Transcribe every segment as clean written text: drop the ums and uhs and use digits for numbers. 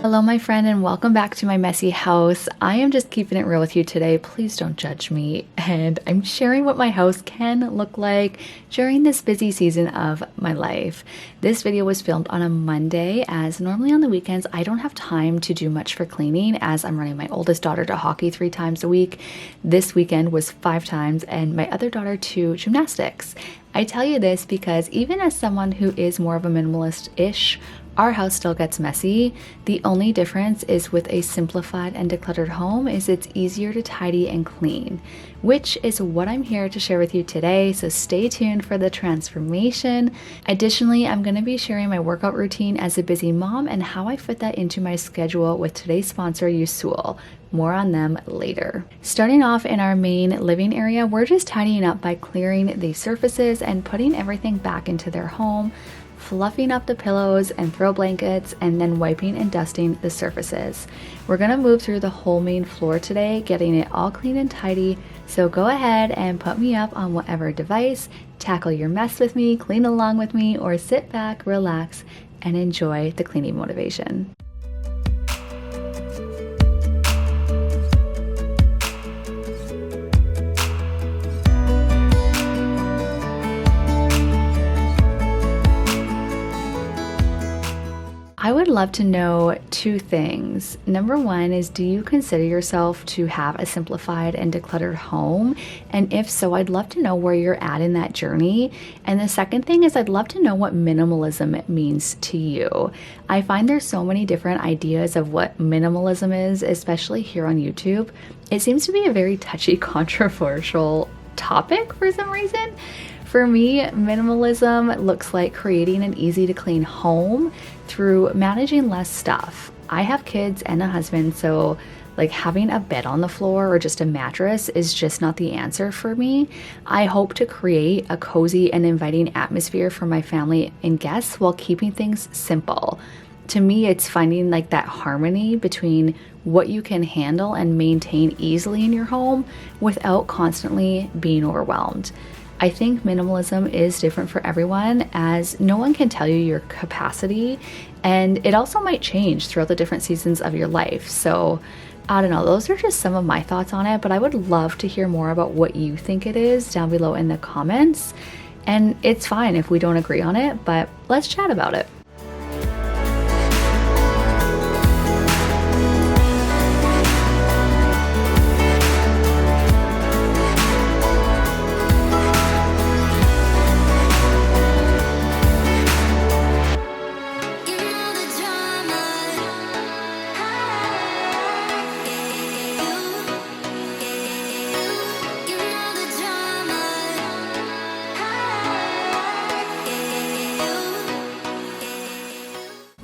Hello, my friend, and welcome back to my messy house. I am just keeping it real with you today. Please don't judge me. And I'm sharing what my house can look like during this busy season of my life. This video was filmed on a Monday, as normally on the weekends, I don't have time to do much for cleaning as I'm running my oldest daughter to hockey 3 times a week. This weekend was 5 times, and my other daughter to gymnastics. I tell you this because even as someone who is more of a minimalist-ish, our house still gets messy. The only difference is with a simplified and decluttered home is it's easier to tidy and clean, which is what I'm here to share with you today. So stay tuned for the transformation. Additionally, I'm going to be sharing my workout routine as a busy mom and how I fit that into my schedule with today's sponsor, Yesoul. More on them later. Starting off in our main living area, we're just tidying up by clearing the surfaces and putting everything back into their home, fluffing up the pillows and throw blankets, and then wiping and dusting the surfaces. We're gonna move through the whole main floor today, getting it all clean and tidy. So go ahead and put me up on whatever device, tackle your mess with me, clean along with me, or sit back, relax, and enjoy the cleaning motivation. I would love to know 2 things. Number 1 is, do you consider yourself to have a simplified and decluttered home? And if so, I'd love to know where you're at in that journey. And the second thing is, I'd love to know what minimalism means to you. I find there's so many different ideas of what minimalism is, especially here on YouTube. It seems to be a very touchy, controversial topic for some reason. For me, minimalism looks like creating an easy to clean home through managing less stuff. I have kids and a husband, so like having a bed on the floor or just a mattress is just not the answer for me. I hope to create a cozy and inviting atmosphere for my family and guests while keeping things simple. To me, it's finding like that harmony between what you can handle and maintain easily in your home without constantly being overwhelmed. I think minimalism is different for everyone, as no one can tell you your capacity, and it also might change throughout the different seasons of your life. So I don't know, those are just some of my thoughts on it, but I would love to hear more about what you think it is down below in the comments. And it's fine if we don't agree on it, but let's chat about it.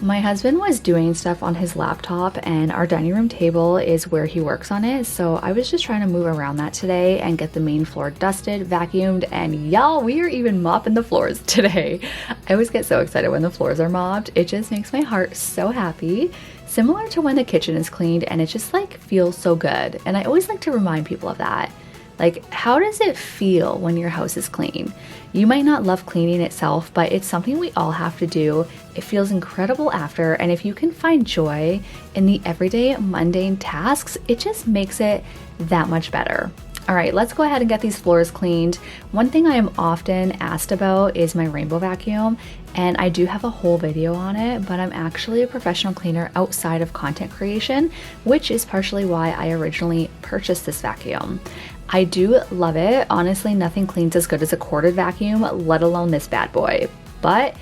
My husband was doing stuff on his laptop, and our dining room table is where he works on it. So I was just trying to move around that today and get the main floor dusted, vacuumed, and y'all, we are even mopping the floors today. I always get so excited when the floors are mopped. It just makes my heart so happy. Similar to when the kitchen is cleaned, and it just like feels so good. And I always like to remind people of that. Like, how does it feel when your house is clean? You might not love cleaning itself, but it's something we all have to do. It feels incredible after, and if you can find joy in the everyday mundane tasks, it just makes it that much better. All right, let's go ahead and get these floors cleaned. One thing I am often asked about is my rainbow vacuum, and I do have a whole video on it, but I'm actually a professional cleaner outside of content creation, which is partially why I originally purchased this vacuum. I do love it. Honestly, nothing cleans as good as a corded vacuum, let alone this bad boy. But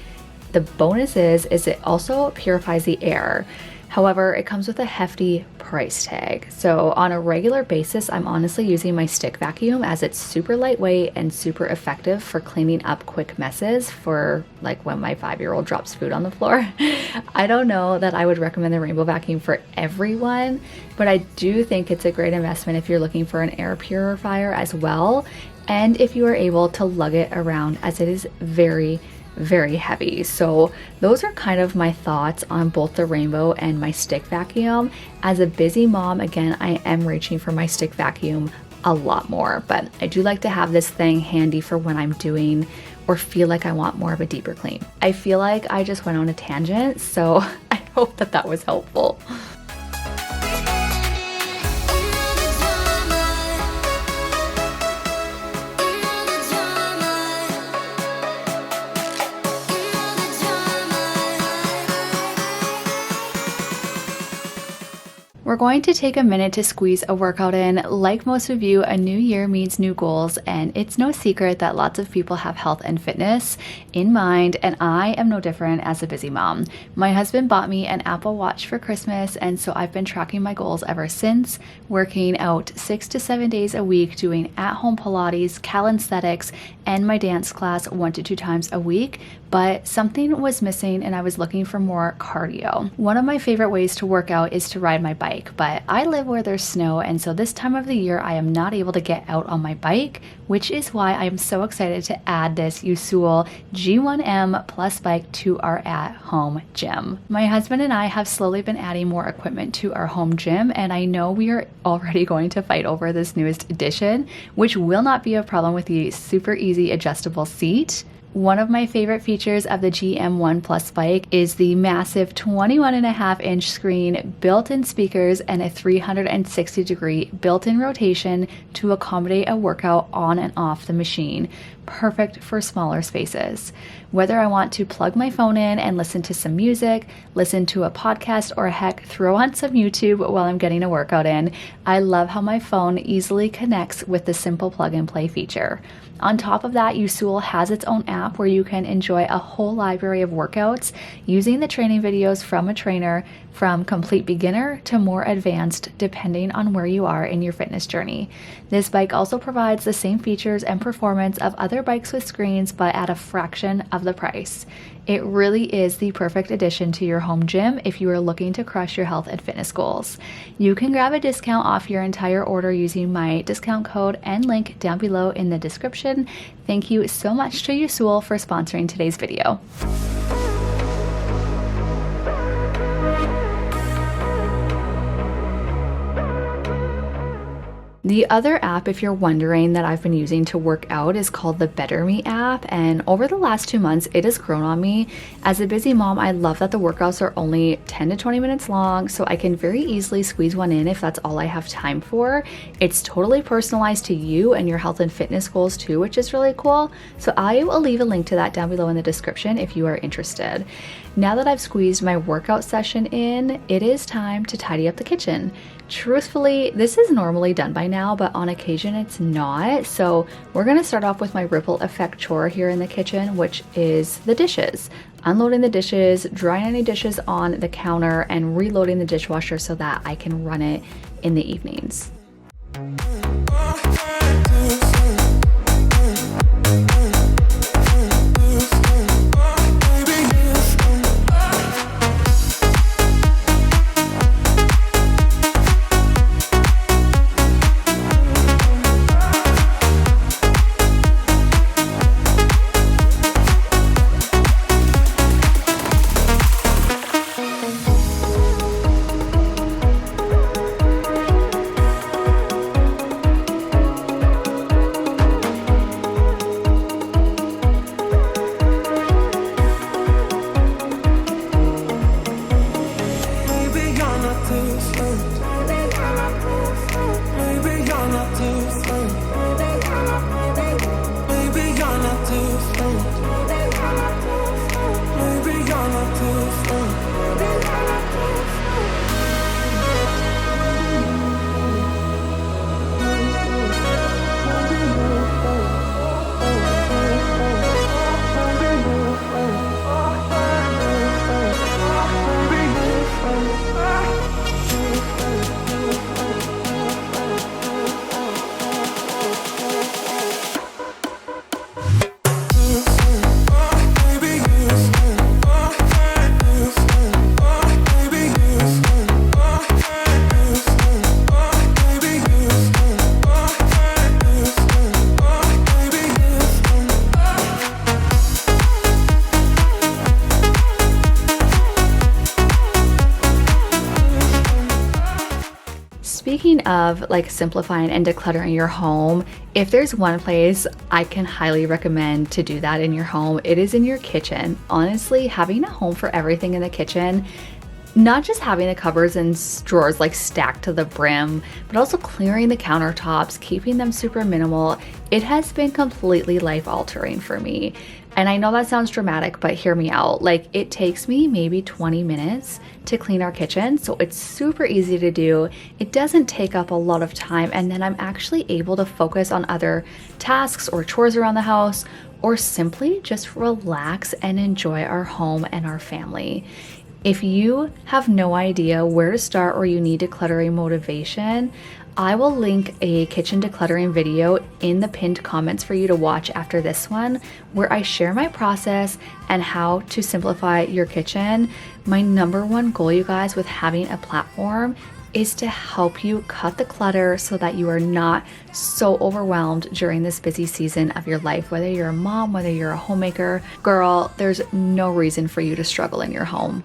the bonus is it also purifies the air. However, it comes with a hefty price tag. So on a regular basis, I'm honestly using my stick vacuum as it's super lightweight and super effective for cleaning up quick messes, for like when my 5-year-old drops food on the floor. I don't know that I would recommend the rainbow vacuum for everyone, but I do think it's a great investment if you're looking for an air purifier as well, and if you are able to lug it around, as it is very heavy. So those are kind of my thoughts on both the rainbow and my stick vacuum. As a busy mom, again, I am reaching for my stick vacuum a lot more, but I do like to have this thing handy for when I'm doing or feel like I want more of a deeper clean. I feel like I just went on a tangent, so I hope that that was helpful. We're going to take a minute to squeeze a workout in. Like most of you, a new year means new goals, and it's no secret that lots of people have health and fitness in mind, and I am no different as a busy mom. My husband bought me an Apple Watch for Christmas, and so I've been tracking my goals ever since, working out 6 to 7 days a week, doing at-home Pilates, calisthenics, and my dance class 1 to 2 times a week. But something was missing and I was looking for more cardio. One of my favorite ways to work out is to ride my bike, but I live where there's snow, and so this time of the year I am not able to get out on my bike, which is why I'm so excited to add this Yesoul G1M Plus bike to our at-home gym. My husband and I have slowly been adding more equipment to our home gym, and I know we are already going to fight over this newest addition, which will not be a problem with the super easy adjustable seat. One of my favorite features of the GM1 Plus bike is the massive 21.5-inch screen, built-in speakers, and a 360-degree built-in rotation to accommodate a workout on and off the machine. Perfect for smaller spaces. Whether I want to plug my phone in and listen to some music, listen to a podcast, or heck, throw on some YouTube while I'm getting a workout in, I love how my phone easily connects with the simple plug-and-play feature. On top of that, Yesoul has its own app where you can enjoy a whole library of workouts using the training videos from a trainer, from complete beginner to more advanced, depending on where you are in your fitness journey. This bike also provides the same features and performance of other bikes with screens, but at a fraction of the price. It really is the perfect addition to your home gym if you are looking to crush your health and fitness goals. You can grab a discount off your entire order using my discount code and link down below in the description. Thank you so much to Yesoul for sponsoring today's video. The other app, if you're wondering, that I've been using to work out is called the Better Me app, and over the last 2 months it has grown on me. As a busy mom, I love that the workouts are only 10 to 20 minutes long, so I can very easily squeeze one in if that's all I have time for. It's totally personalized to you and your health and fitness goals too, which is really cool. So I will leave a link to that down below in the description if you are interested. Now that I've squeezed my workout session in, it is time to tidy up the kitchen. Truthfully, this is normally done by now, but on occasion it's not. So we're gonna start off with my ripple effect chore here in the kitchen, which is the dishes. Unloading the dishes, drying any dishes on the counter, and reloading the dishwasher so that I can run it in the evenings. Speaking of like simplifying and decluttering your home, if there's one place I can highly recommend to do that in your home, it is in your kitchen. Honestly, having a home for everything in the kitchen Not just having the cupboards and drawers like stacked to the brim, but also clearing the countertops, keeping them super minimal. It has been completely life altering for me. And I know that sounds dramatic, but hear me out. Like, it takes me maybe 20 minutes to clean our kitchen, so it's super easy to do. It doesn't take up a lot of time, and then I'm actually able to focus on other tasks or chores around the house, or simply just relax and enjoy our home and our family. If you have no idea where to start or you need decluttering motivation, I will link a kitchen decluttering video in the pinned comments for you to watch after this one, where I share my process and how to simplify your kitchen. My number one goal, you guys, with having a platform is to help you cut the clutter so that you are not so overwhelmed during this busy season of your life. Whether you're a mom, whether you're a homemaker, girl, there's no reason for you to struggle in your home.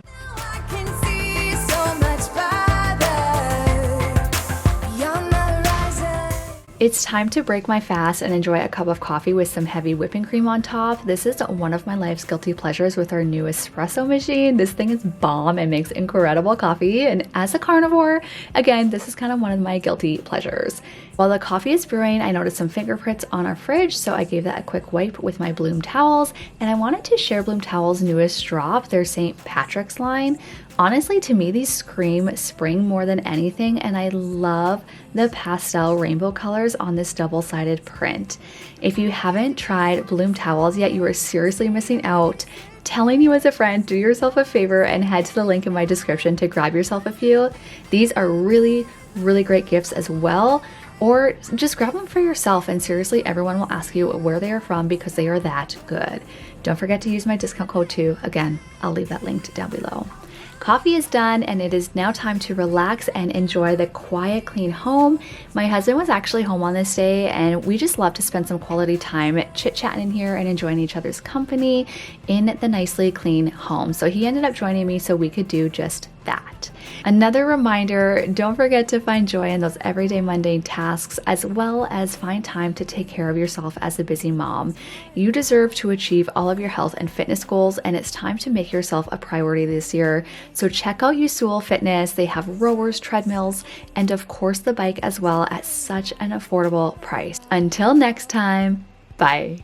It's time to break my fast and enjoy a cup of coffee with some heavy whipping cream on top. This is one of my life's guilty pleasures with our new espresso machine. This thing is bomb and makes incredible coffee. And as a carnivore, again, this is kind of one of my guilty pleasures. While the coffee is brewing, I noticed some fingerprints on our fridge, so I gave that a quick wipe with my Bloom towels. And I wanted to share Bloom Towels' newest drop, their St. Patrick's line. Honestly, to me, these scream spring more than anything, and I love the pastel rainbow colors on this double-sided print. If you haven't tried Bloom towels yet, you are seriously missing out. Telling you as a friend, do yourself a favor and head to the link in my description to grab yourself a few. These are really, really great gifts as well. Or just grab them for yourself, and seriously, everyone will ask you where they are from because they are that good. Don't forget to use my discount code too. Again, I'll leave that linked down below. Coffee is done, and it is now time to relax and enjoy the quiet, clean home. My husband was actually home on this day, and we just love to spend some quality time chit-chatting in here and enjoying each other's company in the nicely clean home. So he ended up joining me so we could do just that. Another reminder, don't forget to find joy in those everyday mundane tasks, as well as find time to take care of yourself as a busy mom. You deserve to achieve all of your health and fitness goals, and it's time to make yourself a priority this year. So check out Yesoul Fitness. They have rowers, treadmills, and of course the bike as well at such an affordable price. Until next time, bye.